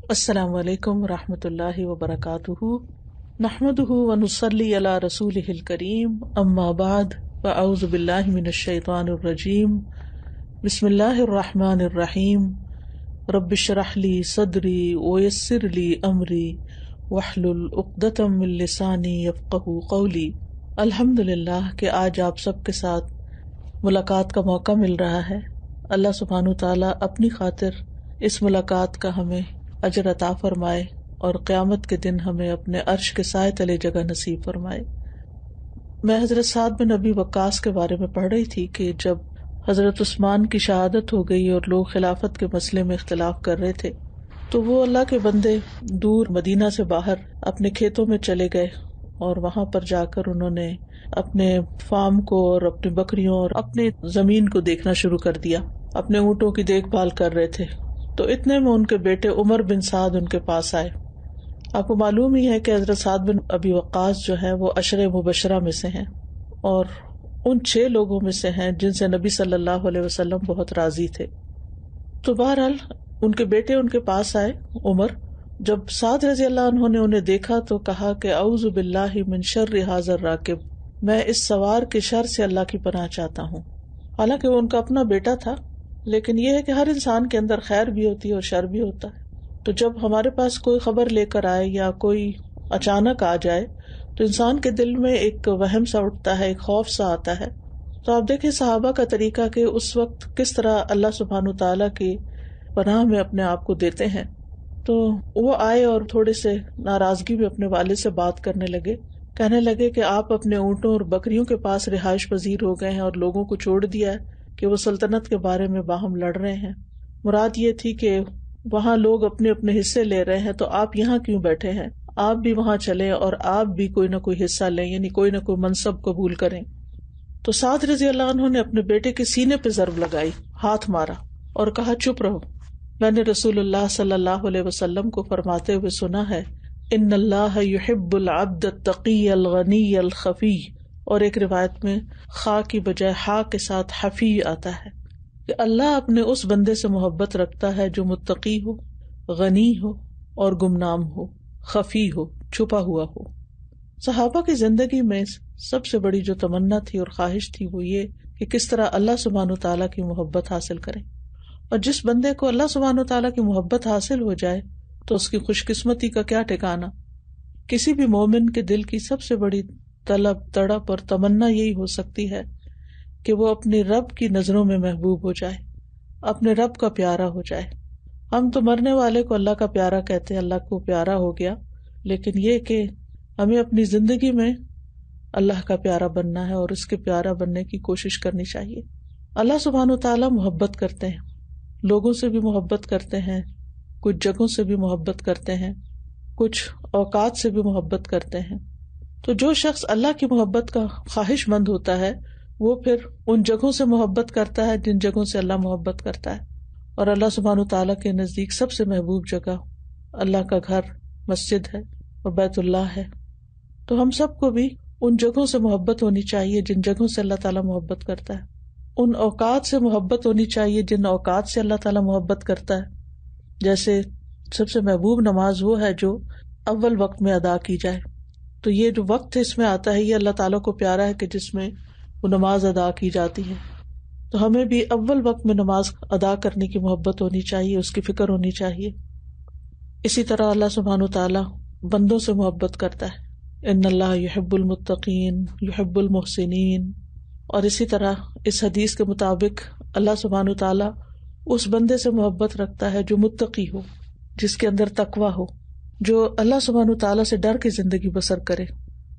السلام علیکم ورحمۃ اللہ وبرکاتہ، نحمدہ ونصلی علی رسولہ الکریم، اما بعد فاعوذ باللہ من الشیطان الرجیم، بسم اللہ الرحمن الرحیم، رب اشرح لی صدری ویسر لی امری واحلل عقدۃ من لسانی یفقہوا قولی۔ الحمدللہ کہ آج آپ سب کے ساتھ ملاقات کا موقع مل رہا ہے۔ اللہ سبحانہ تعالیٰ اپنی خاطر اس ملاقات کا ہمیں اجر عطا فرمائے اور قیامت کے دن ہمیں اپنے عرش کے سائے تلے جگہ نصیب فرمائے۔ میں حضرت سعد بن ابی وقاص کے بارے میں پڑھ رہی تھی کہ جب حضرت عثمان کی شہادت ہو گئی اور لوگ خلافت کے مسئلے میں اختلاف کر رہے تھے تو وہ اللہ کے بندے دور مدینہ سے باہر اپنے کھیتوں میں چلے گئے اور وہاں پر جا کر انہوں نے اپنے فارم کو اور اپنی بکریوں اور اپنے زمین کو دیکھنا شروع کر دیا، اپنے اونٹوں کی دیکھ بھال کر رہے تھے۔ تو اتنے میں ان کے بیٹے عمر بن سعد ان کے پاس آئے۔ آپ کو معلوم ہی ہے کہ حضرت سعد بن ابی وقاص جو ہیں وہ عشرہ مبشرہ میں سے ہیں اور ان 6 لوگوں میں سے ہیں جن سے نبی صلی اللہ علیہ وسلم بہت راضی تھے۔ تو بہرحال ان کے بیٹے ان کے پاس آئے عمر۔ جب سعد رضی اللہ عنہ نے انہیں دیکھا تو کہا کہ اعوذ باللہ من شر ھذا الراکب، میں اس سوار کے شر سے اللہ کی پناہ چاہتا ہوں۔ حالانکہ وہ ان کا اپنا بیٹا تھا، لیکن یہ ہے کہ ہر انسان کے اندر خیر بھی ہوتی ہے اور شر بھی ہوتا ہے۔ تو جب ہمارے پاس کوئی خبر لے کر آئے یا کوئی اچانک آ جائے تو انسان کے دل میں ایک وہم سا اٹھتا ہے، ایک خوف سا آتا ہے۔ تو آپ دیکھیں صحابہ کا طریقہ کہ اس وقت کس طرح اللہ سبحانہ تعالیٰ کی پناہ میں اپنے آپ کو دیتے ہیں۔ تو وہ آئے اور تھوڑے سے ناراضگی میں اپنے والد سے بات کرنے لگے، کہنے لگے کہ آپ اپنے اونٹوں اور بکریوں کے پاس رہائش پذیر ہو گئے ہیں اور لوگوں کو چھوڑ دیا ہے کہ وہ سلطنت کے بارے میں باہم لڑ رہے ہیں۔ مراد یہ تھی کہ وہاں لوگ اپنے اپنے حصے لے رہے ہیں تو آپ یہاں کیوں بیٹھے ہیں، آپ بھی وہاں چلیں اور آپ بھی کوئی نہ کوئی حصہ لیں، یعنی کوئی نہ کوئی منصب قبول کریں۔ تو سعد رضی اللہ عنہ نے اپنے بیٹے کے سینے پہ ضرب لگائی، ہاتھ مارا اور کہا چپ رہو، میں نے رسول اللہ صلی اللہ علیہ وسلم کو فرماتے ہوئے سنا ہے ان اللہ یحب العبد التقی الغنی الخفی، اور ایک روایت میں خا کی بجائے ہا کے ساتھ حفی آتا ہے کہ اللہ اپنے اس بندے سے محبت رکھتا ہے جو متقی ہو، غنی ہو اور گمنام ہو، خفی ہو، چھپا ہوا ہو۔ صحابہ کی زندگی میں سب سے بڑی جو تمنا تھی اور خواہش تھی وہ یہ کہ کس طرح اللہ سبحانہ تعالیٰ کی محبت حاصل کریں، اور جس بندے کو اللہ سبحانہ تعالیٰ کی محبت حاصل ہو جائے تو اس کی خوش قسمتی کا کیا ٹھکانہ۔ کسی بھی مومن کے دل کی سب سے بڑی طلب، تڑپ اور تمنا یہی ہو سکتی ہے کہ وہ اپنے رب کی نظروں میں محبوب ہو جائے، اپنے رب کا پیارا ہو جائے۔ ہم تو مرنے والے کو اللہ کا پیارا کہتے ہیں، اللہ کو پیارا ہو گیا، لیکن یہ کہ ہمیں اپنی زندگی میں اللہ کا پیارا بننا ہے اور اس کے پیارا بننے کی کوشش کرنی چاہیے۔ اللہ سبحانہ و تعالیٰ محبت کرتے ہیں، لوگوں سے بھی محبت کرتے ہیں، کچھ جگہوں سے بھی محبت کرتے ہیں، کچھ اوقات سے بھی محبت کرتے ہیں۔ تو جو شخص اللہ کی محبت کا خواہش مند ہوتا ہے وہ پھر ان جگہوں سے محبت کرتا ہے جن جگہوں سے اللہ محبت کرتا ہے، اور اللہ سبحانہ تعالیٰ کے نزدیک سب سے محبوب جگہ اللہ کا گھر، مسجد ہے اور بیت اللہ ہے۔ تو ہم سب کو بھی ان جگہوں سے محبت ہونی چاہیے جن جگہوں سے اللہ تعالیٰ محبت کرتا ہے، ان اوقات سے محبت ہونی چاہیے جن اوقات سے اللہ تعالیٰ محبت کرتا ہے۔ جیسے سب سے محبوب نماز وہ ہے جو اول وقت میں ادا کی جائے، تو یہ جو وقت اس میں آتا ہے یہ اللہ تعالیٰ کو پیارا ہے کہ جس میں وہ نماز ادا کی جاتی ہے۔ تو ہمیں بھی اول وقت میں نماز ادا کرنے کی محبت ہونی چاہیے، اس کی فکر ہونی چاہیے۔ اسی طرح اللہ سبحانہ تعالیٰ بندوں سے محبت کرتا ہے، ان اللہ یحب المتقین یحب المحسنین، اور اسی طرح اس حدیث کے مطابق اللہ سبحانہ تعالیٰ اس بندے سے محبت رکھتا ہے جو متقی ہو، جس کے اندر تقویٰ ہو، جو اللہ سبحانہ تعالیٰ سے ڈر کے زندگی بسر کرے،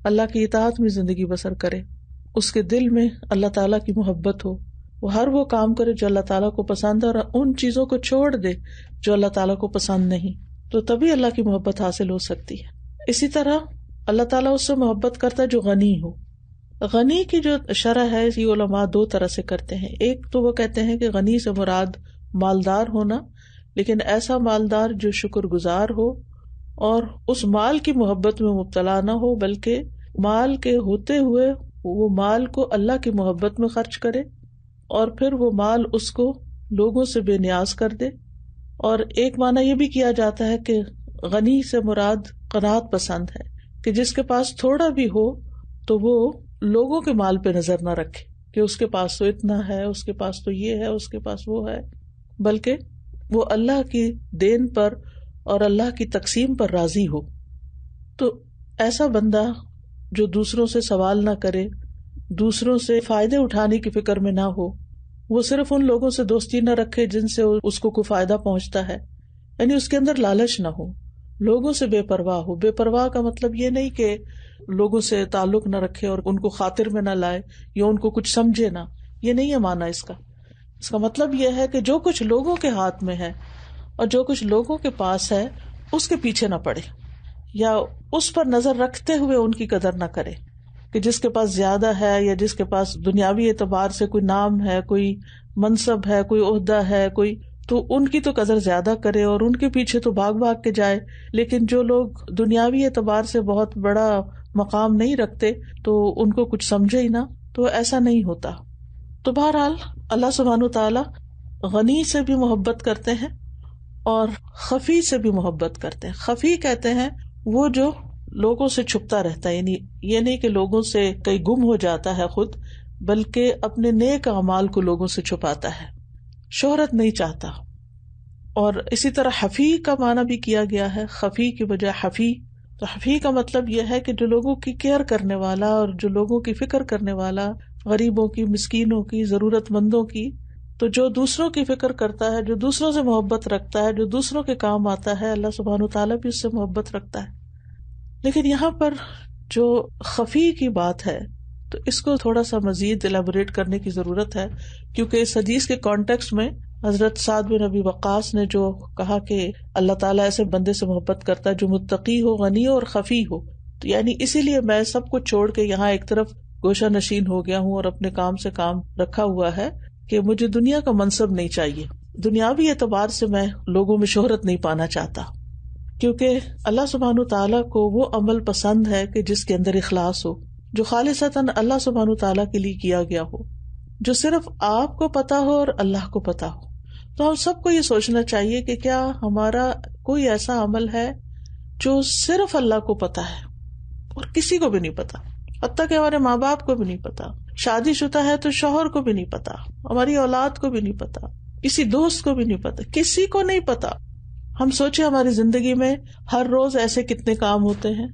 اللہ کی اطاعت میں زندگی بسر کرے، اس کے دل میں اللہ تعالیٰ کی محبت ہو، وہ ہر وہ کام کرے جو اللہ تعالیٰ کو پسند ہے اور ان چیزوں کو چھوڑ دے جو اللہ تعالیٰ کو پسند نہیں، تو تبھی اللہ کی محبت حاصل ہو سکتی ہے۔ اسی طرح اللہ تعالیٰ اس سے محبت کرتا ہے جو غنی ہو۔ غنی کی جو شرح ہے یہ علماء 2 طرح سے کرتے ہیں۔ ایک تو وہ کہتے ہیں کہ غنی سے مراد مالدار ہونا، لیکن ایسا مالدار جو شکر گزار ہو اور اس مال کی محبت میں مبتلا نہ ہو، بلکہ مال کے ہوتے ہوئے وہ مال کو اللہ کی محبت میں خرچ کرے اور پھر وہ مال اس کو لوگوں سے بے نیاز کر دے اور ایک معنی یہ بھی کیا جاتا ہے کہ غنی سے مراد قناعت پسند ہے، کہ جس کے پاس تھوڑا بھی ہو تو وہ لوگوں کے مال پہ نظر نہ رکھے کہ اس کے پاس تو اتنا ہے، اس کے پاس تو یہ ہے، اس کے پاس وہ ہے، بلکہ وہ اللہ کی دین پر اور اللہ کی تقسیم پر راضی ہو۔ تو ایسا بندہ جو دوسروں سے سوال نہ کرے، دوسروں سے فائدے اٹھانے کی فکر میں نہ ہو، وہ صرف ان لوگوں سے دوستی نہ رکھے جن سے اس کو کوئی فائدہ پہنچتا ہے، یعنی اس کے اندر لالچ نہ ہو، لوگوں سے بے پرواہ ہو۔ بے پرواہ کا مطلب یہ نہیں کہ لوگوں سے تعلق نہ رکھے اور ان کو خاطر میں نہ لائے یا ان کو کچھ سمجھے نہ، یہ نہیں ہے معنی اس کا۔ اس کا مطلب یہ ہے کہ جو کچھ لوگوں کے ہاتھ میں ہے اور جو کچھ لوگوں کے پاس ہے اس کے پیچھے نہ پڑے، یا اس پر نظر رکھتے ہوئے ان کی قدر نہ کرے کہ جس کے پاس زیادہ ہے یا جس کے پاس دنیاوی اعتبار سے کوئی نام ہے، کوئی منصب ہے، کوئی عہدہ ہے، کوئی، تو ان کی تو قدر زیادہ کرے اور ان کے پیچھے تو بھاگ بھاگ کے جائے۔ لیکن جو لوگ دنیاوی اعتبار سے بہت بڑا مقام نہیں رکھتے تو ان کو کچھ سمجھے ہی نہ، تو ایسا نہیں ہوتا۔ تو بہرحال اللہ سبحانہ وتعالی غنی سے بھی محبت کرتے ہیں اور خفی سے بھی محبت کرتے ہیں۔ خفی کہتے ہیں وہ جو لوگوں سے چھپتا رہتا ہے، یعنی یہ نہیں کہ لوگوں سے کہیں گم ہو جاتا ہے خود، بلکہ اپنے نیک اعمال کو لوگوں سے چھپاتا ہے، شہرت نہیں چاہتا۔ اور اسی طرح حفی کا معنی بھی کیا گیا ہے، خفی کی بجائے حفی۔ تو حفی کا مطلب یہ ہے کہ جو لوگوں کی کیئر کرنے والا اور جو لوگوں کی فکر کرنے والا، غریبوں کی، مسکینوں کی، ضرورت مندوں کی۔ تو جو دوسروں کی فکر کرتا ہے، جو دوسروں سے محبت رکھتا ہے، جو دوسروں کے کام آتا ہے، اللہ سبحانہ وتعالیٰ بھی اس سے محبت رکھتا ہے۔ لیکن یہاں پر جو خفی کی بات ہے تو اس کو تھوڑا سا مزید ایلیبوریٹ کرنے کی ضرورت ہے، کیونکہ اس حدیث کے کانٹیکسٹ میں حضرت سعد بن ابی وقاص نے جو کہا کہ اللہ تعالیٰ ایسے بندے سے محبت کرتا ہے جو متقی ہو، غنی ہو اور خفی ہو، تو یعنی اسی لیے میں سب کچھ چھوڑ کے یہاں ایک طرف گوشہ نشین ہو گیا ہوں اور اپنے کام سے کام رکھا ہوا ہے کہ مجھے دنیا کا منصب نہیں چاہیے، دنیاوی اعتبار سے میں لوگوں میں شہرت نہیں پانا چاہتا، کیونکہ اللہ سبحانہ تعالیٰ کو وہ عمل پسند ہے کہ جس کے اندر اخلاص ہو، جو خالصتاً اللہ سبحانہ تعالیٰ کے لیے کیا گیا ہو، جو صرف آپ کو پتا ہو اور اللہ کو پتا ہو۔ تو ہم سب کو یہ سوچنا چاہیے کہ کیا ہمارا کوئی ایسا عمل ہے جو صرف اللہ کو پتا ہے اور کسی کو بھی نہیں پتا، حتیٰ کہ ہمارے ماں باپ کو بھی نہیں پتا، شادی شدہ ہے تو شوہر کو بھی نہیں پتا، ہماری اولاد کو بھی نہیں پتا، کسی دوست کو بھی نہیں پتا، کسی کو نہیں پتا۔ ہم سوچے ہماری زندگی میں ہر روز ایسے کتنے کام ہوتے ہیں،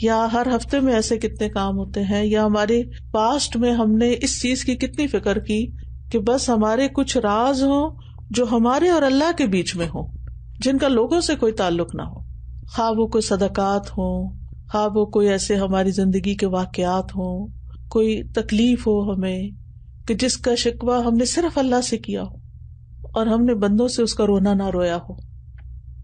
یا ہر ہفتے میں ایسے کتنے کام ہوتے ہیں، یا ہمارے پاسٹ میں ہم نے اس چیز کی کتنی فکر کی کہ بس ہمارے کچھ راز ہوں جو ہمارے اور اللہ کے بیچ میں ہوں، جن کا لوگوں سے کوئی تعلق نہ ہو، خواہ وہ کوئی صدقات ہوں، خواہ وہ کوئی ایسے ہماری زندگی کے واقعات ہوں، کوئی تکلیف ہو ہمیں کہ جس کا شکوہ ہم نے صرف اللہ سے کیا ہو اور ہم نے بندوں سے اس کا رونا نہ رویا ہو۔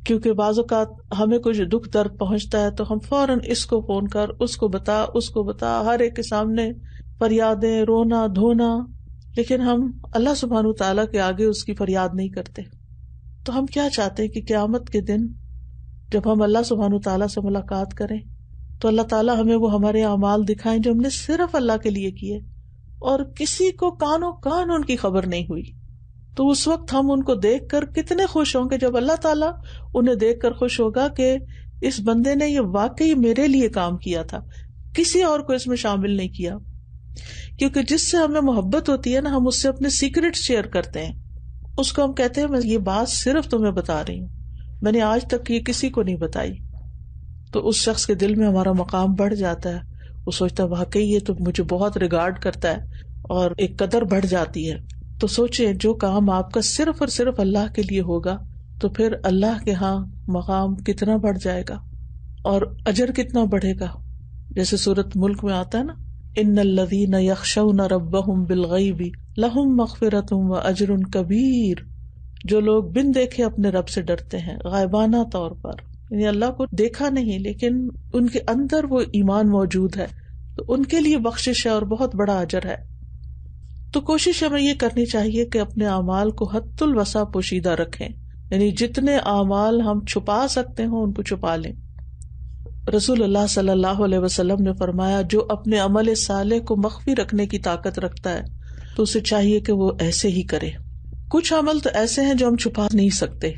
کیونکہ بعض اوقات ہمیں کچھ دکھ درد پہنچتا ہے تو ہم فوراً اس کو فون کر، اس کو بتا، اس کو بتا، ہر ایک کے سامنے فریادیں، رونا دھونا، لیکن ہم اللہ سبحانہ تعالیٰ کے آگے اس کی فریاد نہیں کرتے۔ تو ہم کیا چاہتے ہیں کہ قیامت کے دن جب ہم اللہ سبحانہ تعالیٰ سے ملاقات کریں تو اللہ تعالیٰ ہمیں وہ ہمارے اعمال دکھائیں جو ہم نے صرف اللہ کے لیے کیے اور کسی کو کانوں کان ان کی خبر نہیں ہوئی۔ تو اس وقت ہم ان کو دیکھ کر کتنے خوش ہوں گے جب اللہ تعالیٰ انہیں دیکھ کر خوش ہوگا کہ اس بندے نے یہ واقعی میرے لیے کام کیا تھا، کسی اور کو اس میں شامل نہیں کیا۔ کیونکہ جس سے ہمیں محبت ہوتی ہے نا، ہم اس سے اپنے سیکرٹ شیئر کرتے ہیں، اس کو ہم کہتے ہیں میں یہ بات صرف تمہیں بتا رہی ہوں، میں نے آج تک یہ کسی کو نہیں بتائی۔ تو اس شخص کے دل میں ہمارا مقام بڑھ جاتا ہے، وہ سوچتا ہے واقعی یہ تو مجھے بہت ریگارڈ کرتا ہے، اور ایک قدر بڑھ جاتی ہے۔ تو سوچیں جو کام آپ کا صرف اور صرف اللہ کے لیے ہوگا تو پھر اللہ کے ہاں مقام کتنا بڑھ جائے گا اور اجر کتنا بڑھے گا۔ جیسے سورۃ ملک میں آتا ہے نا، ان الذین یخشون ربہم بالغیب لہم مغفرۃ واجر کبیر، جو لوگ بن دیکھے اپنے رب سے ڈرتے ہیں غائبانہ طور پر، یعنی اللہ کو دیکھا نہیں لیکن ان کے اندر وہ ایمان موجود ہے، تو ان کے لیے بخشش ہے اور بہت بڑا اجر ہے۔ تو کوشش ہمیں یہ کرنی چاہیے کہ اپنے اعمال کو حد الوسع پوشیدہ رکھیں، یعنی جتنے اعمال ہم چھپا سکتے ہوں ان کو چھپا لیں۔ رسول اللہ صلی اللہ علیہ وسلم نے فرمایا جو اپنے عمل صالح کو مخفی رکھنے کی طاقت رکھتا ہے تو اسے چاہیے کہ وہ ایسے ہی کرے۔ کچھ عمل تو ایسے ہیں جو ہم چھپا نہیں سکتے،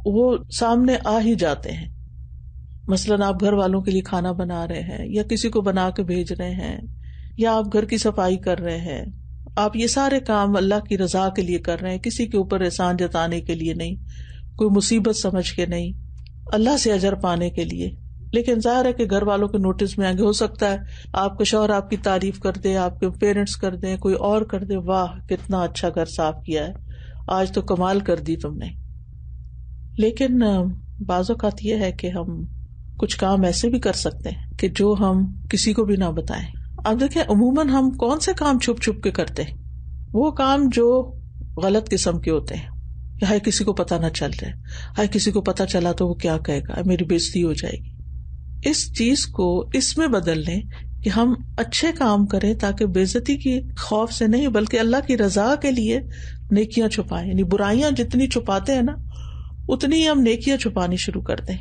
وہ سامنے آ ہی جاتے ہیں. مثلاً آپ گھر والوں کے لیے کھانا بنا رہے ہیں یا کسی کو بنا کے بھیج رہے ہیں یا آپ گھر کی صفائی کر رہے ہیں، آپ یہ سارے کام اللہ کی رضا کے لیے کر رہے ہیں، کسی کے اوپر احسان جتانے کے لیے نہیں، کوئی مصیبت سمجھ کے نہیں، اللہ سے اجر پانے کے لیے. لیکن ظاہر ہے کہ گھر والوں کے نوٹس میں آگے ہو سکتا ہے آپ کا شوہر آپ کی تعریف کر دے، آپ کے پیرنٹس کر دیں، کوئی اور کر دے، واہ کتنا اچھا گھر صاف کیا ہے، آج تو کمال کر دی تم نے. لیکن بعض اوقات یہ ہے کہ ہم کچھ کام ایسے بھی کر سکتے ہیں کہ جو ہم کسی کو بھی نہ بتائیں. اب دیکھیں عموماً ہم کون سے کام چھپ چھپ کے کرتے ہیں؟ وہ کام جو غلط قسم کے ہوتے ہیں. ہائے کسی کو پتہ نہ چل جائے، ہائے کسی کو پتہ چلا تو وہ کیا کہے گا، میری بےزتی ہو جائے گی. اس چیز کو اس میں بدل لیں کہ ہم اچھے کام کریں تاکہ بےزتی کی خوف سے نہیں بلکہ اللہ کی رضا کے لیے نیکیاں چھپائیں. یعنی برائیاں جتنی چھپاتے ہیں نا اتنی ہی ہم نیکیاں چھپانی شروع کر دیں.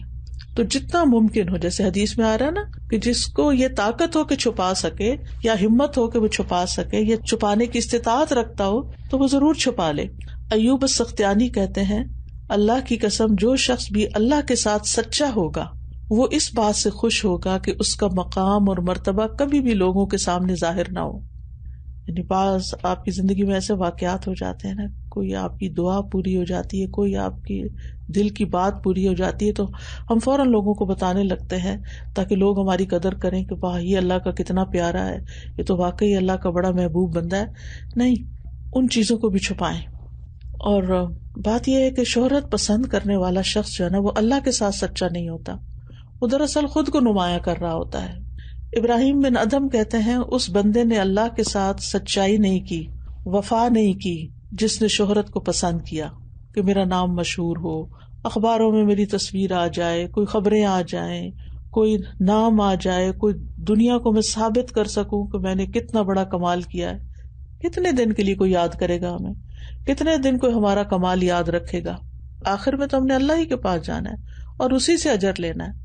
تو جتنا ممکن ہو، جیسے حدیث میں آ رہا ہے نا کہ جس کو یہ طاقت ہو کہ چھپا سکے یا ہمت ہو کہ وہ چھپا سکے یا چھپانے کی استطاعت رکھتا ہو تو وہ ضرور چھپا لے. ایوب السختیانی کہتے ہیں اللہ کی قسم جو شخص بھی اللہ کے ساتھ سچا ہوگا وہ اس بات سے خوش ہوگا کہ اس کا مقام اور مرتبہ کبھی بھی لوگوں کے سامنے ظاہر نہ ہو. یعنی بعض آپ کی زندگی میں ایسے واقعات ہو جاتے ہیں نا، کوئی آپ کی دعا پوری ہو جاتی ہے، کوئی آپ کی دل کی بات پوری ہو جاتی ہے تو ہم فوراً لوگوں کو بتانے لگتے ہیں تاکہ لوگ ہماری قدر کریں کہ واہ یہ اللہ کا کتنا پیارا ہے، یہ تو واقعی اللہ کا بڑا محبوب بندہ ہے. نہیں، ان چیزوں کو بھی چھپائیں. اور بات یہ ہے کہ شہرت پسند کرنے والا شخص جو ہے نا وہ اللہ کے ساتھ سچا نہیں ہوتا، وہ دراصل خود کو نمایاں کر رہا ہوتا ہے. ابراہیم بن ادم کہتے ہیں اس بندے نے اللہ کے ساتھ سچائی نہیں کی، وفا نہیں کی جس نے شہرت کو پسند کیا کہ میرا نام مشہور ہو، اخباروں میں میری تصویر آ جائے، کوئی خبریں آ جائیں، کوئی نام آ جائے، کوئی دنیا کو میں ثابت کر سکوں کہ میں نے کتنا بڑا کمال کیا ہے. کتنے دن کے لیے کوئی یاد کرے گا ہمیں؟ کتنے دن کوئی ہمارا کمال یاد رکھے گا؟ آخر میں تو ہم نے اللہ ہی کے پاس جانا ہے اور اسی سے اجر لینا ہے.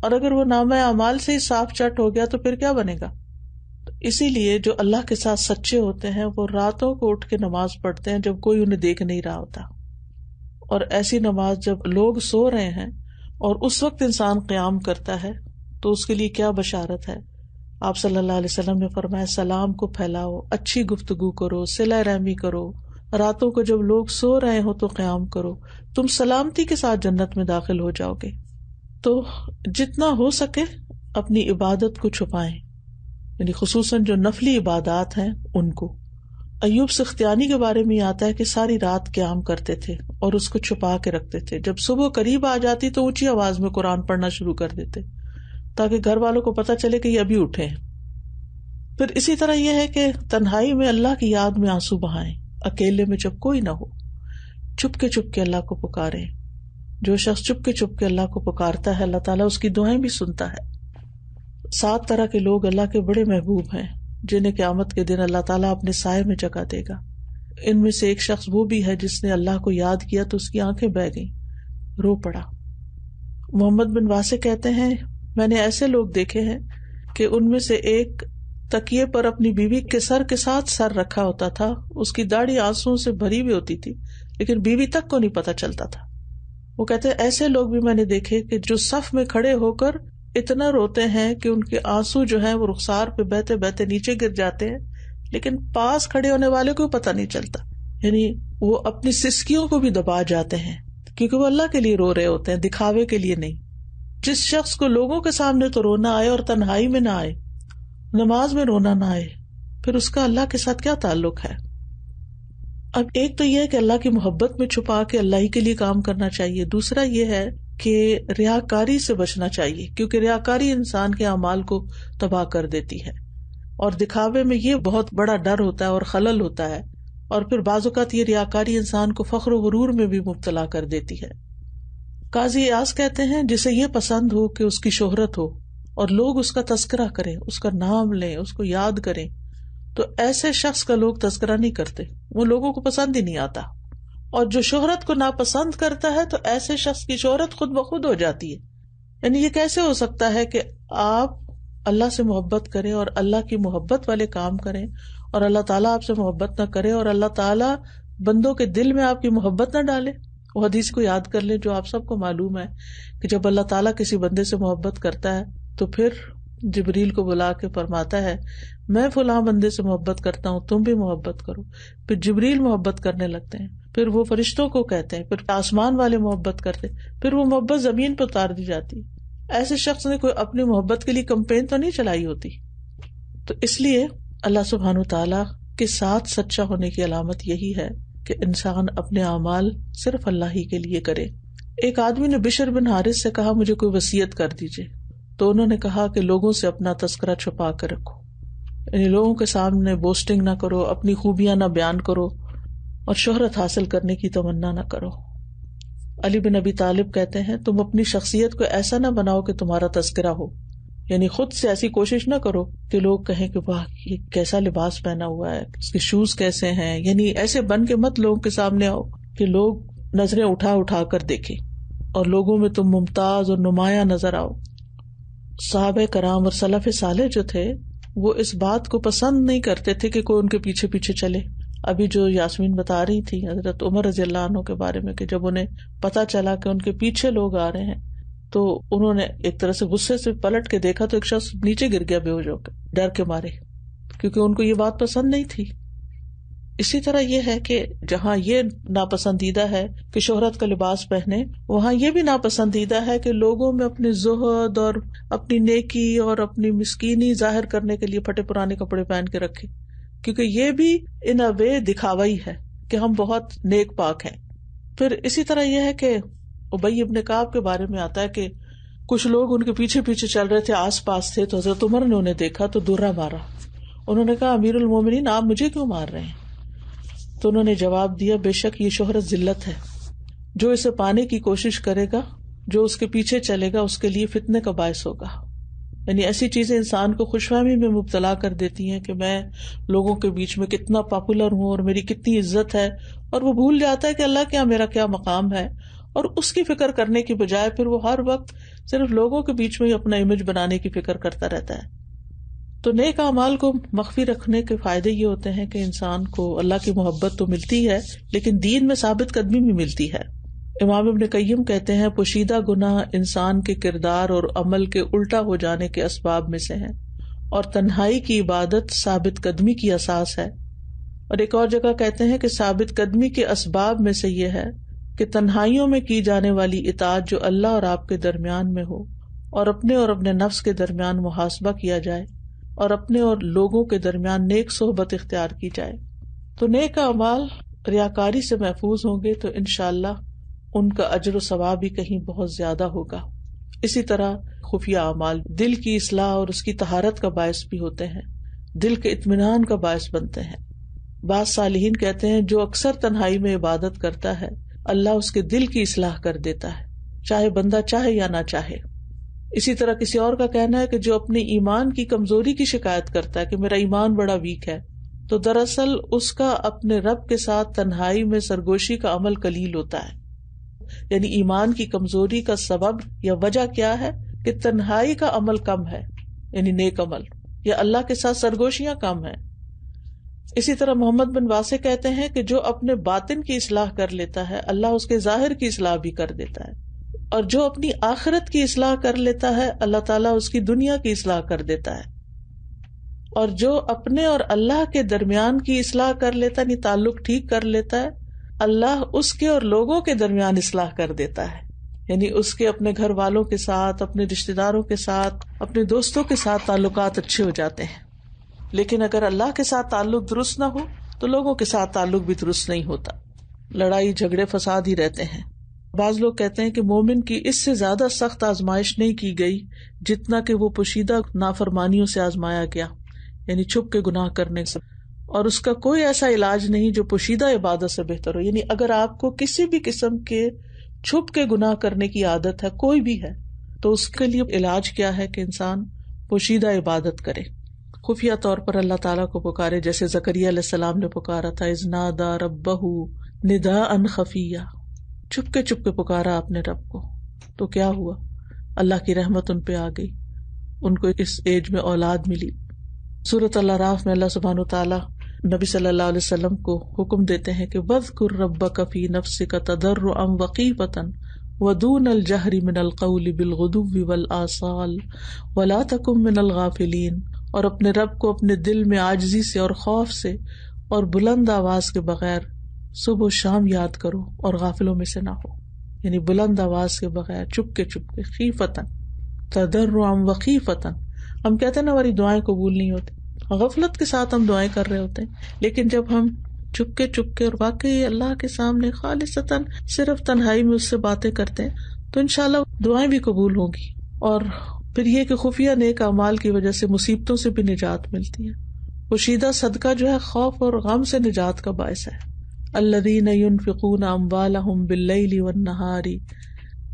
اور اگر وہ نامہ اعمال سے ہی صاف چٹ ہو گیا تو پھر کیا بنے گا؟ تو اسی لیے جو اللہ کے ساتھ سچے ہوتے ہیں وہ راتوں کو اٹھ کے نماز پڑھتے ہیں جب کوئی انہیں دیکھ نہیں رہا ہوتا. اور ایسی نماز جب لوگ سو رہے ہیں اور اس وقت انسان قیام کرتا ہے تو اس کے لیے کیا بشارت ہے. آپ صلی اللہ علیہ وسلم نے فرمایا سلام کو پھیلاؤ، اچھی گفتگو کرو، صلہ رحمی کرو، راتوں کو جب لوگ سو رہے ہو تو قیام کرو، تم سلامتی کے ساتھ جنت میں داخل ہو جاؤ گے. تو جتنا ہو سکے اپنی عبادت کو چھپائیں، یعنی خصوصاً جو نفلی عبادات ہیں ان کو. ایوب سختیانی کے بارے میں آتا ہے کہ ساری رات قیام کرتے تھے اور اس کو چھپا کے رکھتے تھے. جب صبح قریب آ جاتی تو اونچی آواز میں قرآن پڑھنا شروع کر دیتے تاکہ گھر والوں کو پتہ چلے کہ یہ ابھی اٹھے ہیں. پھر اسی طرح یہ ہے کہ تنہائی میں اللہ کی یاد میں آنسو بہائیں، اکیلے میں جب کوئی نہ ہو چپ کے اللہ کو پکاریں. جو شخص چپ کے اللہ کو پکارتا ہے اللہ تعالیٰ اس کی دعائیں بھی سنتا ہے. 7 طرح کے لوگ اللہ کے بڑے محبوب ہیں جنہیں قیامت کے دن اللہ تعالیٰ اپنے سائے میں جگہ دے گا. ان میں سے ایک شخص وہ بھی ہے جس نے اللہ کو یاد کیا تو اس کی آنکھیں بہہ گئیں، رو پڑا. محمد بن واسع کہتے ہیں میں نے ایسے لوگ دیکھے ہیں کہ ان میں سے ایک تکیے پر اپنی بیوی کے سر کے ساتھ سر رکھا ہوتا تھا، اس کی داڑھی آنسوؤں سے بھری ہوئی ہوتی تھی لیکن بیوی تک کو نہیں پتا چلتا تھا. وہ کہتے ہیں ایسے لوگ بھی میں نے دیکھے کہ جو صف میں کھڑے ہو کر اتنا روتے ہیں کہ ان کے آنسو جو ہیں وہ رخسار پہ بہتے بہتے نیچے گر جاتے ہیں لیکن پاس کھڑے ہونے والے کو پتہ نہیں چلتا. یعنی وہ اپنی سسکیوں کو بھی دبا جاتے ہیں کیونکہ وہ اللہ کے لیے رو رہے ہوتے ہیں، دکھاوے کے لیے نہیں. جس شخص کو لوگوں کے سامنے تو رونا آئے اور تنہائی میں نہ آئے، نماز میں رونا نہ آئے، پھر اس کا اللہ کے ساتھ کیا تعلق ہے؟ اب ایک تو یہ ہے کہ اللہ کی محبت میں چھپا کے اللہ ہی کے لیے کام کرنا چاہیے. دوسرا یہ ہے کہ ریاکاری سے بچنا چاہیے کیونکہ ریاکاری انسان کے اعمال کو تباہ کر دیتی ہے اور دکھاوے میں یہ بہت بڑا ڈر ہوتا ہے اور خلل ہوتا ہے. اور پھر بعض اوقات یہ ریاکاری انسان کو فخر و غرور میں بھی مبتلا کر دیتی ہے. قاضی ایاز کہتے ہیں جسے یہ پسند ہو کہ اس کی شہرت ہو اور لوگ اس کا تذکرہ کریں، اس کا نام لیں، اس کو یاد کریں، تو ایسے شخص کا لوگ تذکرہ نہیں کرتے، وہ لوگوں کو پسند ہی نہیں آتا. اور جو شہرت کو ناپسند کرتا ہے تو ایسے شخص کی شہرت خود بخود ہو جاتی ہے. یعنی یہ کیسے ہو سکتا ہے کہ آپ اللہ سے محبت کریں اور اللہ کی محبت والے کام کریں اور اللہ تعالیٰ آپ سے محبت نہ کرے اور اللہ تعالیٰ بندوں کے دل میں آپ کی محبت نہ ڈالے؟ وہ حدیث کو یاد کر لیں جو آپ سب کو معلوم ہے کہ جب اللہ تعالیٰ کسی بندے سے محبت کرتا ہے تو پھر جبریل کو بلا کے فرماتا ہے میں فلاں بندے سے محبت کرتا ہوں، تم بھی محبت کرو. پھر جبریل محبت کرنے لگتے ہیں، پھر وہ فرشتوں کو کہتے ہیں، پھر آسمان والے محبت کرتے، پھر وہ محبت زمین پہ اتار دی جاتی. ایسے شخص نے کوئی اپنی محبت کے لیے کمپین تو نہیں چلائی ہوتی. تو اس لیے اللہ سبحانہ وتعالیٰ کے ساتھ سچا ہونے کی علامت یہی ہے کہ انسان اپنے اعمال صرف اللہ ہی کے لیے کرے. ایک آدمی نے بشر بن حارث سے کہا مجھے کوئی وصیت کر دیجئے، تو انہوں نے کہا کہ لوگوں سے اپنا تذکرہ چھپا کر رکھو، یعنی لوگوں کے سامنے بوسٹنگ نہ کرو، اپنی خوبیاں نہ بیان کرو اور شہرت حاصل کرنے کی تمنا نہ کرو. علی بن ابی طالب کہتے ہیں تم اپنی شخصیت کو ایسا نہ بناؤ کہ تمہارا تذکرہ ہو، یعنی خود سے ایسی کوشش نہ کرو کہ لوگ کہیں کہ واہ یہ کیسا لباس پہنا ہوا ہے، اس کے شوز کیسے ہیں، یعنی ایسے بن کے مت لوگوں کے سامنے آؤ کہ لوگ نظریں اٹھا اٹھا کر دیکھیں اور لوگوں میں تم ممتاز اور نمایاں نظر آؤ. صحابہ کرام اور سلف صالح جو تھے وہ اس بات کو پسند نہیں کرتے تھے کہ کوئی ان کے پیچھے پیچھے چلے. ابھی جو یاسمین بتا رہی تھی حضرت عمر رضی اللہ عنہ کے بارے میں کہ جب انہیں پتا چلا کہ ان کے پیچھے لوگ آ رہے ہیں تو انہوں نے ایک طرح سے غصے سے پلٹ کے دیکھا تو ایک شخص نیچے گر گیا بے ہوش ہو کے ڈر کے مارے، کیونکہ ان کو یہ بات پسند نہیں تھی. اسی طرح یہ ہے کہ جہاں یہ ناپسندیدہ ہے کہ شہرت کا لباس پہنے، وہاں یہ بھی ناپسندیدہ ہے کہ لوگوں میں اپنے زہد اور اپنی نیکی اور اپنی مسکینی ظاہر کرنے کے لیے پھٹے پرانے کپڑے پہن کے رکھے، کیونکہ یہ بھی ان اے وے دکھاوا ہی ہے کہ ہم بہت نیک پاک ہیں. پھر اسی طرح یہ ہے کہ ابی ابن کعب کے بارے میں آتا ہے کہ کچھ لوگ ان کے پیچھے پیچھے چل رہے تھے، آس پاس تھے، تو حضرت عمر نے انہیں دیکھا تو درہ مارا. انہوں نے کہا امیر المومنین آپ مجھے کیوں مار رہے ہیں؟ تو انہوں نے جواب دیا بے شک یہ شہرت ذلت ہے، جو اسے پانے کی کوشش کرے گا، جو اس کے پیچھے چلے گا اس کے لیے فتنے کا باعث ہوگا. یعنی ایسی چیزیں انسان کو خوش فہمی میں مبتلا کر دیتی ہیں کہ میں لوگوں کے بیچ میں کتنا پاپولر ہوں اور میری کتنی عزت ہے، اور وہ بھول جاتا ہے کہ اللہ کیا میرا کیا مقام ہے، اور اس کی فکر کرنے کی بجائے پھر وہ ہر وقت صرف لوگوں کے بیچ میں ہی اپنا امیج بنانے کی فکر کرتا رہتا ہے. تو نیک اعمال کو مخفی رکھنے کے فائدے یہ ہوتے ہیں کہ انسان کو اللہ کی محبت تو ملتی ہے لیکن دین میں ثابت قدمی بھی ملتی ہے. امام ابن قیم کہتے ہیں پوشیدہ گناہ انسان کے کردار اور عمل کے الٹا ہو جانے کے اسباب میں سے ہیں، اور تنہائی کی عبادت ثابت قدمی کی اساس ہے. اور ایک اور جگہ کہتے ہیں کہ ثابت قدمی کے اسباب میں سے یہ ہے کہ تنہائیوں میں کی جانے والی اطاعت جو اللہ اور آپ کے درمیان میں ہو، اور اپنے نفس کے درمیان محاسبہ کیا جائے، اور اپنے اور لوگوں کے درمیان نیک صحبت اختیار کی جائے. تو نیک اعمال ریاکاری سے محفوظ ہوں گے تو انشاءاللہ ان کا اجر و ثواب بھی کہیں بہت زیادہ ہوگا. اسی طرح خفیہ اعمال دل کی اصلاح اور اس کی طہارت کا باعث بھی ہوتے ہیں، دل کے اطمینان کا باعث بنتے ہیں. بعض صالحین کہتے ہیں جو اکثر تنہائی میں عبادت کرتا ہے اللہ اس کے دل کی اصلاح کر دیتا ہے، چاہے بندہ چاہے یا نہ چاہے. اسی طرح کسی اور کا کہنا ہے کہ جو اپنے ایمان کی کمزوری کی شکایت کرتا ہے کہ میرا ایمان بڑا ویک ہے، تو دراصل اس کا اپنے رب کے ساتھ تنہائی میں سرگوشی کا عمل قلیل ہوتا ہے. یعنی ایمان کی کمزوری کا سبب یا وجہ کیا ہے کہ تنہائی کا عمل کم ہے، یعنی نیک عمل، یا اللہ کے ساتھ سرگوشیاں کم ہیں. اسی طرح محمد بن واسع کہتے ہیں کہ جو اپنے باطن کی اصلاح کر لیتا ہے اللہ اس کے ظاہر کی اصلاح بھی کر دیتا ہے، اور جو اپنی آخرت کی اصلاح کر لیتا ہے اللہ تعالیٰ اس کی دنیا کی اصلاح کر دیتا ہے، اور جو اپنے اور اللہ کے درمیان کی اصلاح کر لیتا ہے یعنی تعلق ٹھیک کر لیتا ہے اللہ اس کے اور لوگوں کے درمیان اصلاح کر دیتا ہے. یعنی اس کے اپنے گھر والوں کے ساتھ، اپنے رشتہ داروں کے ساتھ، اپنے دوستوں کے ساتھ تعلقات اچھے ہو جاتے ہیں. لیکن اگر اللہ کے ساتھ تعلق درست نہ ہو تو لوگوں کے ساتھ تعلق بھی درست نہیں ہوتا، لڑائی جھگڑے فساد ہی رہتے ہیں. بعض لوگ کہتے ہیں کہ مومن کی اس سے زیادہ سخت آزمائش نہیں کی گئی جتنا کہ وہ پوشیدہ نافرمانیوں سے آزمایا گیا، یعنی چھپ کے گناہ کرنے سے، اور اس کا کوئی ایسا علاج نہیں جو پوشیدہ عبادت سے بہتر ہو. یعنی اگر آپ کو کسی بھی قسم کے چھپ کے گناہ کرنے کی عادت ہے، کوئی بھی ہے، تو اس کے لیے علاج کیا ہے کہ انسان پوشیدہ عبادت کرے، خفیہ طور پر اللہ تعالیٰ کو پکارے، جیسے زکریا علیہ السلام نے پکارا تھا اذ نادى ربہ نداء خفیہ، چھپ کے پکارا اپنے رب کو. تو کیا ہوا؟ اللہ کی رحمت ان پہ آ گئی، ان کو اس ایج میں اولاد ملی. سورۃ الاعراف میں اللہ سبحانہ وتعالیٰ نبی صلی اللہ علیہ وسلم کو حکم دیتے ہیں کہ وَاذْكُرْ رَبَّكَ فِي نَفْسِكَ تَضَرُّعًا وَخِيفَةً وَدُونَ الْجَهْرِ مِنَ الْقَوْلِ بِالْغُدُوِّ وَالْآصَالِ وَلَا تَكُن مِّنَ الْغَافِلِينَ، اور اپنے رب کو اپنے دل میں عاجزی سے اور خوف سے اور بلند آواز کے بغیر صبح و شام یاد کرو اور غافلوں میں سے نہ ہو. یعنی بلند آواز کے بغیر، چپ کے خیفتاً، تضرعاً وخیفتاً. ہم کہتے ہیں نا ہماری دعائیں قبول نہیں ہوتی، غفلت کے ساتھ ہم دعائیں کر رہے ہوتے ہیں، لیکن جب ہم چپ کے اور واقعی اللہ کے سامنے خالصتاً صرف تنہائی میں اس سے باتیں کرتے ہیں تو انشاءاللہ دعائیں بھی قبول ہوں گی. اور پھر یہ کہ خفیہ نیک اعمال کی وجہ سے مصیبتوں سے بھی نجات ملتی ہے. پوشیدہ صدقہ جو ہے خوف اور غم سے نجات کا باعث ہے. الذین ينفقون اموالهم باللیل والنہار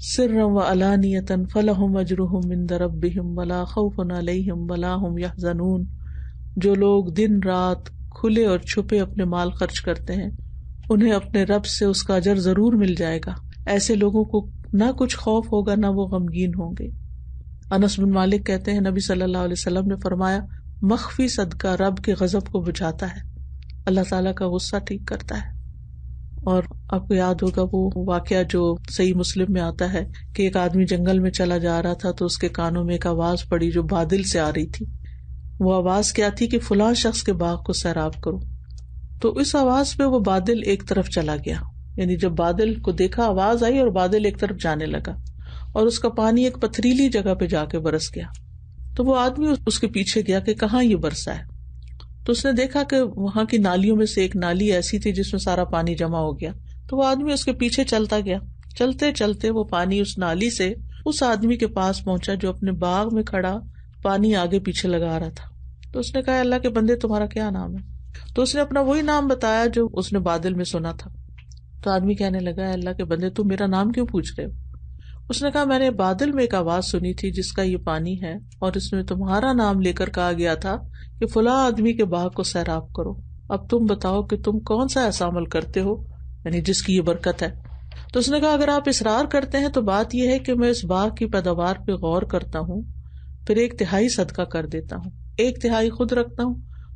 سرا وعلانیۃ فلہم اجرہم عند ربہم ولا خوف علیہم ولا ہم یحزنون. جو لوگ دن رات کھلے اور چھپے اپنے مال خرچ کرتے ہیں انہیں اپنے رب سے اس کا اجر ضرور مل جائے گا. ایسے لوگوں کو نہ کچھ خوف ہوگا نہ وہ غمگین ہوں گے. انس بن مالک کہتے ہیں نبی صلی اللہ علیہ وسلم نے فرمایا مخفی صدقہ رب کے غضب کو بجھاتا ہے، اللہ تعالیٰ کا غصہ ٹھیک کرتا ہے. اور آپ کو یاد ہوگا وہ واقعہ جو صحیح مسلم میں آتا ہے کہ ایک آدمی جنگل میں چلا جا رہا تھا تو اس کے کانوں میں ایک آواز پڑی جو بادل سے آ رہی تھی. وہ آواز کیا تھی کہ فلاں شخص کے باغ کو سیراب کرو. تو اس آواز پہ وہ بادل ایک طرف چلا گیا، یعنی جب بادل کو دیکھا آواز آئی اور بادل ایک طرف جانے لگا اور اس کا پانی ایک پتھریلی جگہ پہ جا کے برس گیا. تو وہ آدمی اس کے پیچھے گیا کہ کہاں یہ برسا ہے. تو اس نے دیکھا کہ وہاں کی نالیوں میں سے ایک نالی ایسی تھی جس میں سارا پانی جمع ہو گیا. تو وہ آدمی اس کے پیچھے چلتا گیا. چلتے چلتے وہ پانی اس نالی سے اس آدمی کے پاس پہنچا جو اپنے باغ میں کھڑا پانی آگے پیچھے لگا رہا تھا. تو اس نے کہا اللہ کے بندے تمہارا کیا نام ہے؟ تو اس نے اپنا وہی نام بتایا جو اس نے بادل میں سنا تھا. تو آدمی کہنے لگا اللہ کے بندے تم میرا نام کیوں پوچھ رہے ہو؟ اس نے کہا میں نے بادل میں ایک آواز سنی تھی جس کا یہ پانی ہے اور اس میں تمہارا نام لے کر کہا گیا تھا کہ فلاں آدمی کے باغ کو سیراب کرو. اب تم بتاؤ کہ تم کون سا ایسا عمل کرتے ہو یعنی جس کی یہ برکت ہے. تو اس نے کہا اگر آپ اصرار کرتے ہیں تو بات یہ ہے کہ میں اس باغ کی پیداوار پہ غور کرتا ہوں، پھر 1/3 صدقہ کر دیتا ہوں، 1/3 خود رکھتا ہوں